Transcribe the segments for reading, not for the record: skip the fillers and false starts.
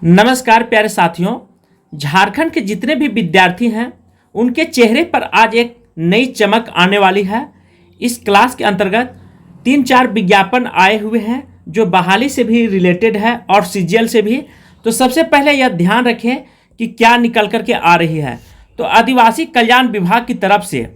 नमस्कार प्यारे साथियों। झारखंड के जितने भी विद्यार्थी हैं उनके चेहरे पर आज एक नई चमक आने वाली है। इस क्लास के अंतर्गत 3-4 विज्ञापन आए हुए हैं जो बहाली से भी रिलेटेड है और सीजीएल से भी। तो सबसे पहले यह ध्यान रखें कि क्या निकल करके आ रही है। तो आदिवासी कल्याण विभाग की तरफ से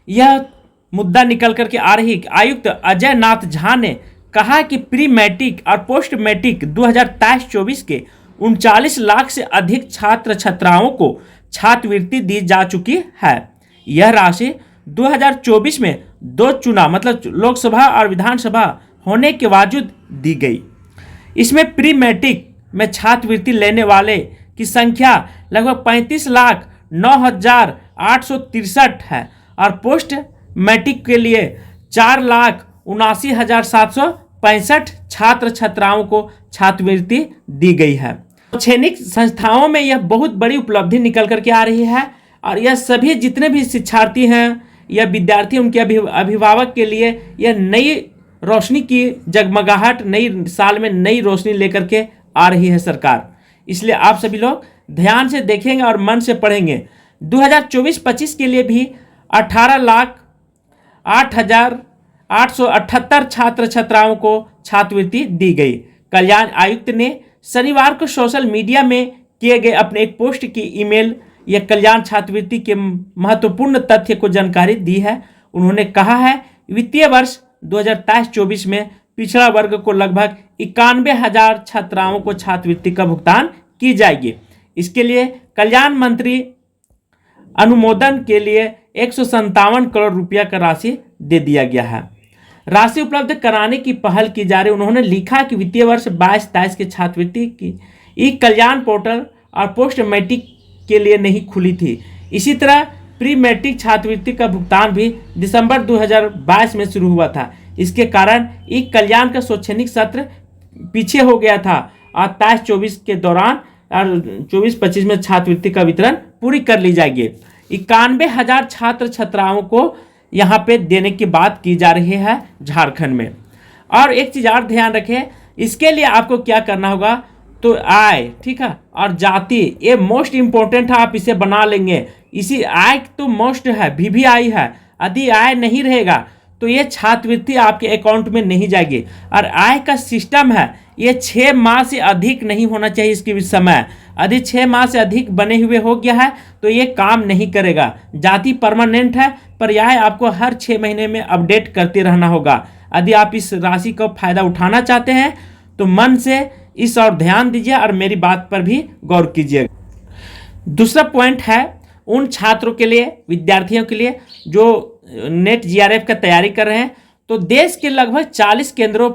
यह मुद्दा निकल करके आ रही। आयुक्त अजय नाथ झा ने कहा कि प्री मैट्रिक और पोस्ट मैट्रिक 2023-24 के 39 लाख से अधिक छात्र छात्राओं को छात्रवृत्ति दी जा चुकी है। यह राशि 2024 में दो चुनाव मतलब लोकसभा और विधानसभा होने के बावजूद दी गई। इसमें प्री मैट्रिक में छात्रवृत्ति लेने वाले की संख्या लगभग 35,09,863 है और पोस्ट मैट्रिक के लिए 4,79,765 छात्र छात्राओं को छात्रवृत्ति दी गई है। शैक्षणिक संस्थाओं में यह बहुत बड़ी उपलब्धि निकल करके आ रही है और यह सभी जितने भी शिक्षार्थी हैं या विद्यार्थी उनके अभिभावक के लिए यह नई रोशनी की जगमगाहट, नई साल में नई रोशनी लेकर के आ रही है सरकार। इसलिए आप सभी लोग ध्यान से देखेंगे और मन से पढ़ेंगे। 2024-25 के लिए भी 18,08,878 छात्र छात्राओं को छात्रवृत्ति दी गई। कल्याण आयुक्त ने शनिवार को सोशल मीडिया में किए गए अपने एक पोस्ट की ईमेल या कल्याण छात्रवृत्ति के महत्वपूर्ण तथ्य को जानकारी दी है। उन्होंने कहा है वित्तीय वर्ष 2023-24 में पिछड़ा वर्ग को लगभग 91,000 छात्राओं को छात्रवृत्ति का भुगतान की जाएगी। इसके लिए कल्याण मंत्री अनुमोदन के लिए 157 करोड़ रुपया का राशि दे दिया गया है। राशि उपलब्ध कराने की पहल की जा रही। उन्होंने लिखा कि वित्तीय वर्ष 22-23 के छात्रवृत्ति की ई कल्याण पोर्टल और पोस्ट मैट्रिक के लिए नहीं खुली थी। इसी तरह प्री मैट्रिक छात्रवृत्ति का भुगतान भी दिसंबर 2022 में शुरू हुआ था। इसके कारण ई कल्याण का शैक्षणिक सत्र पीछे हो गया था और 23-24 के दौरान और 24-25 में छात्रवृत्ति का वितरण पूरी कर ली जाएगी। 91,000 छात्र छात्राओं को यहाँ पे देने की बात की जा रही है झारखंड में। और एक चीज़ और ध्यान रखें, इसके लिए आपको क्या करना होगा तो आय, ठीक है, और जाति ये मोस्ट इम्पोर्टेंट है। आप इसे बना लेंगे। इसी आय तो मोस्ट है, VVI है। यदि आय नहीं रहेगा तो ये छात्रवृत्ति आपके अकाउंट में नहीं जाएगी। और आय का सिस्टम है, ये 6 माह से अधिक नहीं होना चाहिए इसकी समय। यदि 6 माह से अधिक बने हुए हो गया है तो ये काम नहीं करेगा। जाति परमानेंट है पर यह आपको हर 6 महीने में अपडेट करते रहना होगा। यदि आप इस राशि का फायदा उठाना चाहते हैं तो मन से इस और ध्यान दीजिए और मेरी बात पर भी गौर कीजिए। दूसरा पॉइंट है उन छात्रों के लिए, विद्यार्थियों के लिए जो नेट GRF का तैयारी कर रहे हैं। तो देश के लगभग 40 केंद्रों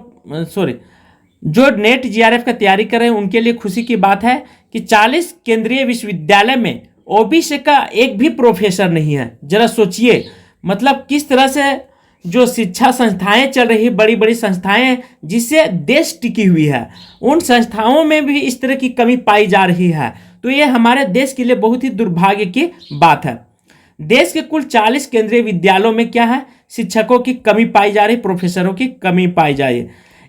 जो नेट GRF का तैयारी कर रहे हैं उनके लिए खुशी की बात है कि 40 केंद्रीय विश्वविद्यालय में OBC का एक भी प्रोफेसर नहीं है। जरा सोचिए, मतलब किस तरह से जो शिक्षा संस्थाएं चल रही, बड़ी बड़ी संस्थाएं जिससे देश टिकी हुई है, उन संस्थाओं में भी इस तरह की कमी पाई जा रही है। तो ये हमारे देश के लिए बहुत ही दुर्भाग्य की बात है। देश के कुल 40 केंद्रीय विद्यालयों में क्या है, शिक्षकों की कमी पाई जा रही, प्रोफेसरों की कमी पाई जा रही।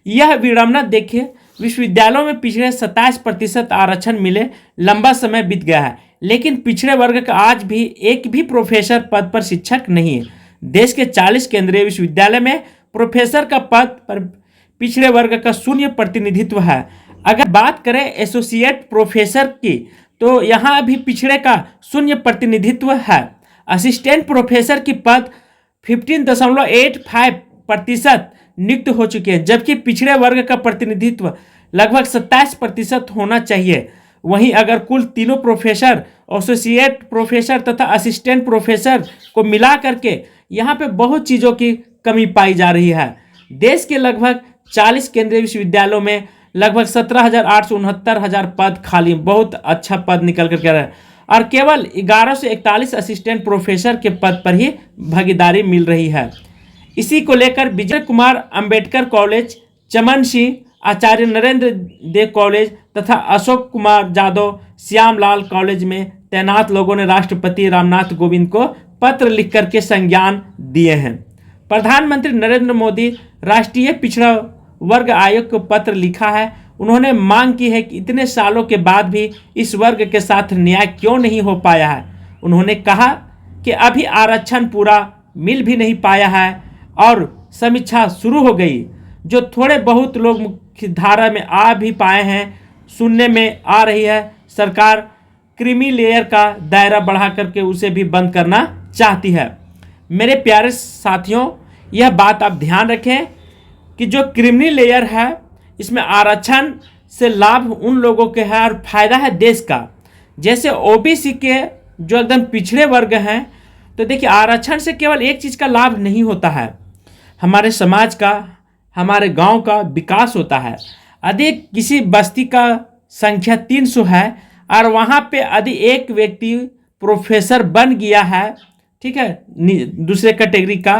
यह विडंबना देखिए, विश्वविद्यालयों में पिछड़े 27% आरक्षण मिले लंबा समय बीत गया है, लेकिन पिछड़े वर्ग का आज भी एक भी प्रोफेसर पद पर शिक्षक नहीं है। देश के 40 केंद्रीय विश्वविद्यालय में प्रोफेसर का पद पर पिछड़े वर्ग का 0 प्रतिनिधित्व है। अगर बात करें एसोसिएट प्रोफेसर की तो यहाँ भी पिछड़े का 0 प्रतिनिधित्व है। असिस्टेंट प्रोफेसर की पद 15.85% नियुक्त हो चुके हैं, जबकि पिछड़े वर्ग का प्रतिनिधित्व लगभग 27% होना चाहिए। वहीं अगर कुल तीनों प्रोफेसर, एसोसिएट प्रोफेसर तथा असिस्टेंट प्रोफेसर को मिला करके यहाँ पे बहुत चीज़ों की कमी पाई जा रही है। देश के लगभग 40 केंद्रीय विश्वविद्यालयों में लगभग 17,869 पद खाली, बहुत अच्छा पद निकल करके रहा है और केवल 11 से 41 असिस्टेंट प्रोफेसर के पद पर ही भागीदारी मिल रही है। इसी को लेकर विजय कुमार अंबेडकर कॉलेज, चमन सिंह आचार्य नरेंद्र देव कॉलेज तथा अशोक कुमार जादव श्यामलाल कॉलेज में तैनात लोगों ने राष्ट्रपति रामनाथ कोविंद को पत्र लिख करके संज्ञान दिए हैं। प्रधानमंत्री नरेंद्र मोदी राष्ट्रीय पिछड़ा वर्ग आयोग को पत्र लिखा है। उन्होंने मांग की है कि इतने सालों के बाद भी इस वर्ग के साथ न्याय क्यों नहीं हो पाया है। उन्होंने कहा कि अभी आरक्षण पूरा मिल भी नहीं पाया है और समीक्षा शुरू हो गई। जो थोड़े बहुत लोग मुख्य धारा में आ भी पाए हैं, सुनने में आ रही है सरकार क्रीमी लेयर का दायरा बढ़ा करके उसे भी बंद करना चाहती है। मेरे प्यारे साथियों, यह बात आप ध्यान रखें कि जो क्रीमी लेयर है इसमें आरक्षण से लाभ उन लोगों के है और फायदा है देश का। जैसे ओबीसी के जो एकदम पिछड़े वर्ग हैं, तो देखिए आरक्षण से केवल एक चीज़ का लाभ नहीं होता है, हमारे समाज का, हमारे गांव का विकास होता है। यदि किसी बस्ती का संख्या 300 है और वहाँ पे यदि एक व्यक्ति प्रोफेसर बन गया है, ठीक है, दूसरे कैटेगरी का,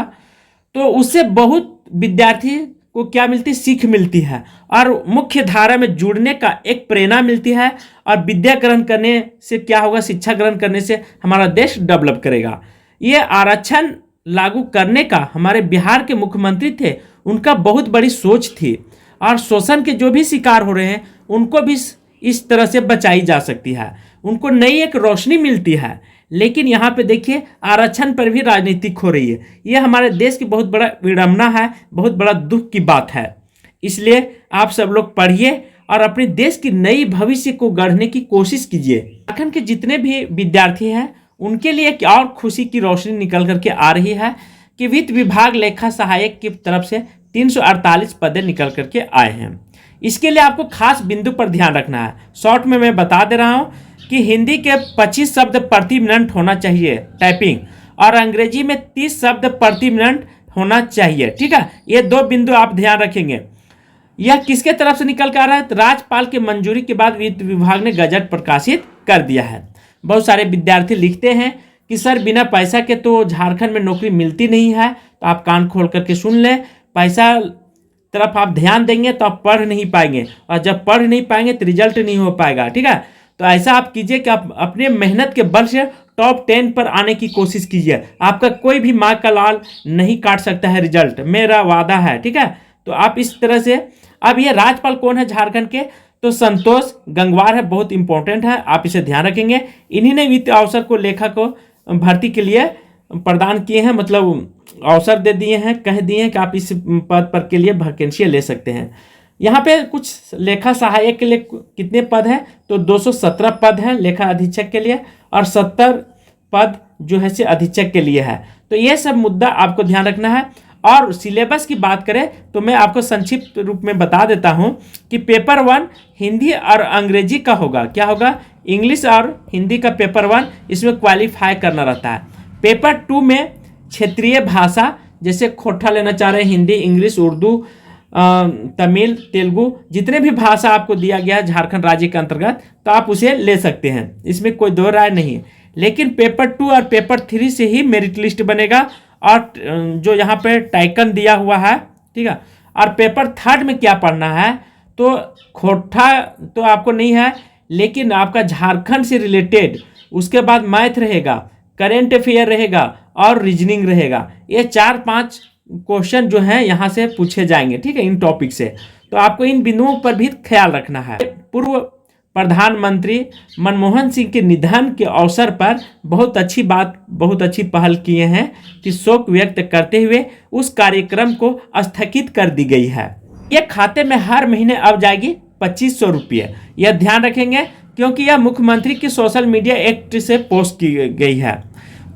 तो उससे बहुत विद्यार्थी को क्या मिलती, सीख मिलती है और मुख्य धारा में जुड़ने का एक प्रेरणा मिलती है। और विद्या ग्रहण करने से क्या होगा, शिक्षा ग्रहण करने से हमारा देश डेवलप करेगा। ये आरक्षण लागू करने का हमारे बिहार के मुख्यमंत्री थे, उनका बहुत बड़ी सोच थी और शोषण के जो भी शिकार हो रहे हैं उनको भी इस तरह से बचाई जा सकती है, उनको नई एक रोशनी मिलती है। लेकिन यहाँ पे देखिए आरक्षण पर भी राजनीतिक हो रही है। यह हमारे देश की बहुत बड़ा विडंबना है, बहुत बड़ा दुख की बात है। इसलिए आप सब लोग पढ़िए और अपने देश की नई भविष्य को गढ़ने की कोशिश कीजिए। झारखंड के जितने भी विद्यार्थी हैं उनके लिए एक और खुशी की रोशनी निकल करके आ रही है कि वित्त विभाग लेखा सहायक की तरफ से 348 पदें निकल करके आए हैं। इसके लिए आपको खास बिंदु पर ध्यान रखना है। शॉर्ट में मैं बता दे रहा हूँ कि हिंदी के 25 शब्द प्रति मिनट होना चाहिए टाइपिंग, और अंग्रेजी में 30 शब्द प्रति मिनट होना चाहिए। ठीक है, ये दो बिंदु आप ध्यान रखेंगे। यह किसके तरफ से निकल कर आ रहा है? राज्यपाल की मंजूरी के बाद वित्त विभाग ने गजट प्रकाशित कर दिया है। बहुत सारे विद्यार्थी लिखते हैं कि सर बिना पैसा के तो झारखंड में नौकरी मिलती नहीं है। तो आप कान खोल करके सुन लें, पैसा तरफ आप ध्यान देंगे तो आप पढ़ नहीं पाएंगे, और जब पढ़ नहीं पाएंगे तो रिजल्ट नहीं हो पाएगा। ठीक है, तो ऐसा आप कीजिए कि आप अपने मेहनत के बल से टॉप 10 पर आने की कोशिश कीजिए। आपका कोई भी माँ का लाल नहीं काट सकता है रिजल्ट, मेरा वादा है। ठीक है, तो आप इस तरह से। अब ये राज्यपाल कौन है झारखंड के? तो संतोष गंगवार है, बहुत इंपॉर्टेंट है, आप इसे ध्यान रखेंगे। इन्हीं ने वित्त अवसर को लेखा को भर्ती के लिए प्रदान किए हैं, मतलब अवसर दे दिए हैं, कह दिए हैं कि आप इस पद पर के लिए वैकेंसी ले सकते हैं। यहाँ पे कुछ लेखा सहायक के लिए कितने पद हैं? तो 217 पद हैं लेखा अधीक्षक के लिए, और 70 पद जो है से अधीक्षक के लिए है। तो ये सब मुद्दा आपको ध्यान रखना है। और सिलेबस की बात करें तो मैं आपको संक्षिप्त रूप में बता देता हूँ कि पेपर 1 हिंदी और अंग्रेजी का होगा। क्या होगा? इंग्लिश और हिंदी का पेपर 1, इसमें क्वालिफाई करना रहता है। पेपर 2 में क्षेत्रीय भाषा, जैसे खोटा लेना चाह रहे हैं, हिंदी, इंग्लिश, उर्दू, तमिल, तेलुगु, जितने भी भाषा आपको दिया गया है झारखंड राज्य के अंतर्गत, तो आप उसे ले सकते हैं, इसमें कोई दो राय नहीं। लेकिन पेपर 2 और पेपर 3 से ही मेरिट लिस्ट बनेगा, और जो यहाँ पे टाइकन दिया हुआ है, ठीक है। और पेपर 3 में क्या पढ़ना है? तो खोटा तो आपको नहीं है, लेकिन आपका झारखंड से रिलेटेड, उसके बाद मैथ रहेगा, करेंट अफेयर रहेगा और रीजनिंग रहेगा। ये 4-5 क्वेश्चन जो हैं यहाँ से पूछे जाएंगे, ठीक है, इन टॉपिक से। तो आपको इन बिंदुओं पर भी ख्याल रखना है। पूर्व प्रधानमंत्री मनमोहन सिंह के निधन के अवसर पर बहुत अच्छी पहल किए हैं कि शोक व्यक्त करते हुए उस कार्यक्रम को स्थगित कर दी गई है। यह खाते में हर महीने अब जाएगी 2500 रुपये। यह ध्यान रखेंगे क्योंकि यह मुख्यमंत्री की सोशल मीडिया एक्ट से पोस्ट की गई है।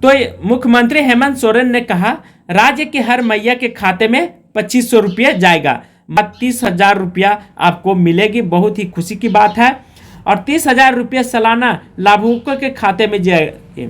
तो मुख्यमंत्री हेमंत सोरेन ने कहा, राज्य के हर मैया के खाते में 2500 रुपये जाएगा, 30,000 रुपया आपको मिलेगी। बहुत ही खुशी की बात है। और 30,000 रुपये सालाना लाभुकों के खाते में जाएंगे।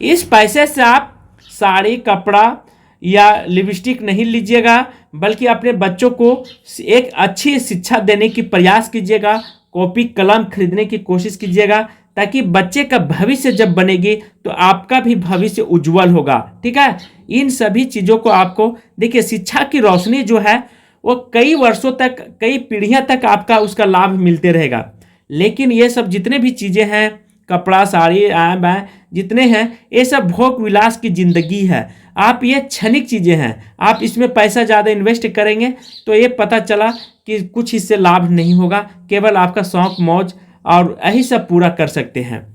इस पैसे से आप साड़ी, कपड़ा या लिपस्टिक नहीं लीजिएगा, बल्कि अपने बच्चों को एक अच्छी शिक्षा देने की प्रयास कीजिएगा। कॉपी कलम खरीदने की कोशिश कीजिएगा, ताकि बच्चे का भविष्य जब बनेगी तो आपका भी भविष्य उज्जवल होगा। ठीक है, इन सभी चीज़ों को आपको देखिए, शिक्षा की रोशनी जो है वो कई वर्षों तक, कई पीढ़ियां तक आपका उसका लाभ मिलते रहेगा। लेकिन ये सब जितने भी चीज़ें हैं, कपड़ा, साड़ी, आम बाएँ जितने हैं, ये सब भोग विलास की ज़िंदगी है। आप ये क्षणिक चीज़ें हैं, आप इसमें पैसा ज़्यादा इन्वेस्ट करेंगे तो ये पता चला कि कुछ इससे लाभ नहीं होगा, केवल आपका शौक मौज और यही सब पूरा कर सकते हैं।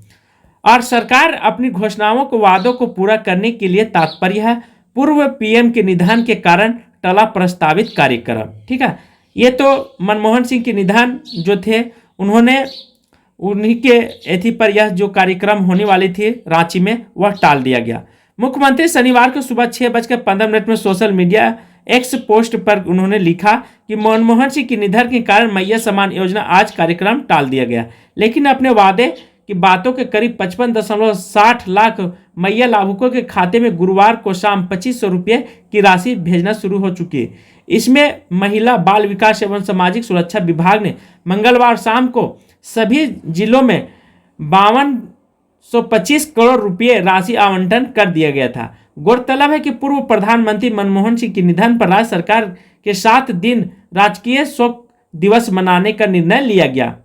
और सरकार अपनी घोषणाओं को वादों को पूरा करने के लिए तात्पर्य है। पूर्व पीएम के निधन के कारण टला प्रस्तावित कार्यक्रम। ठीक है, ये तो मनमोहन सिंह के निधन जो थे उन्होंने उन्हीं के एथी पर यह जो कार्यक्रम होने वाली थी रांची में वह टाल दिया गया। मुख्यमंत्री शनिवार को सुबह 6:15 में सोशल मीडिया एक्स पोस्ट पर उन्होंने लिखा कि मनमोहन सिंह के निधन के कारण मैया सम्मान योजना आज कार्यक्रम टाल दिया गया, लेकिन अपने वादे की बातों के करीब 55.60 लाख मैया लाभुकों के खाते में गुरुवार को शाम 2500 रुपये की राशि भेजना शुरू हो चुकी है। इसमें महिला बाल विकास एवं सामाजिक सुरक्षा विभाग ने मंगलवार शाम को सभी जिलों में 5225 करोड़ रुपये राशि आवंटन कर दिया गया था। गौरतलब है कि पूर्व प्रधानमंत्री मनमोहन सिंह के निधन पर राज्य सरकार के 7 दिन राजकीय शोक दिवस मनाने का निर्णय लिया गया।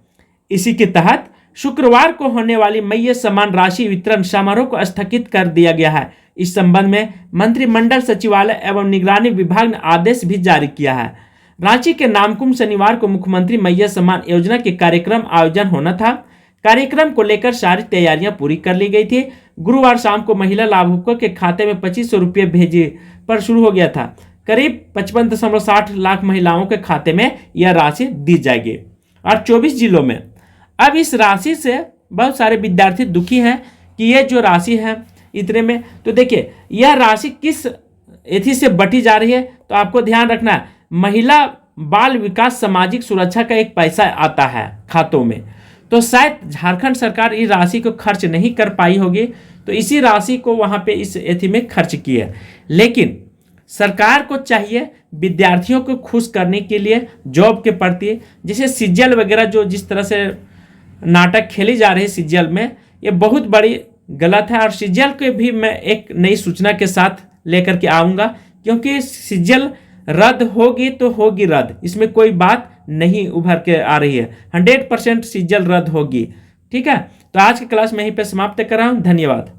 इसी के तहत शुक्रवार को होने वाली मैया सम्मान राशि वितरण समारोह को स्थगित कर दिया गया है। इस संबंध में मंत्रिमंडल सचिवालय एवं निगरानी विभाग ने आदेश भी जारी किया है। रांची के नामकुम शनिवार को मुख्यमंत्री मैया सम्मान योजना के कार्यक्रम आयोजन होना था। कार्यक्रम को लेकर सारी तैयारियां पूरी कर ली गई थी। गुरुवार शाम को महिला लाभुकों के खाते में 2500 रुपये भेजे पर शुरू हो गया था। करीब 55.60 लाख महिलाओं के खाते में यह राशि दी जाएगी और 24 जिलों में। अब इस राशि से बहुत सारे विद्यार्थी दुखी हैं कि ये जो राशि है इतने में, तो देखिए यह राशि किस एथी से बटी जा रही है, तो आपको ध्यान रखना है महिला बाल विकास सामाजिक सुरक्षा का एक पैसा आता है खातों में, तो शायद झारखंड सरकार इस राशि को खर्च नहीं कर पाई होगी, तो इसी राशि को वहाँ पे इस एथी में खर्च किया। लेकिन सरकार को चाहिए विद्यार्थियों को खुश करने के लिए जॉब के प्रति, जैसे सीजीएल वगैरह जो जिस तरह से नाटक खेली जा रही है सीजीएल में, ये बहुत बड़ी गलत है। और सीजीएल के भी मैं एक नई सूचना के साथ लेकर के आऊँगा, क्योंकि सीजीएल रद्द होगी तो होगी रद्द, इसमें कोई बात नहीं उभर के आ रही है। 100% सीजीएल रद्द होगी। ठीक है, तो आज की क्लास में यहीं पे समाप्त कर रहा हूँ। धन्यवाद।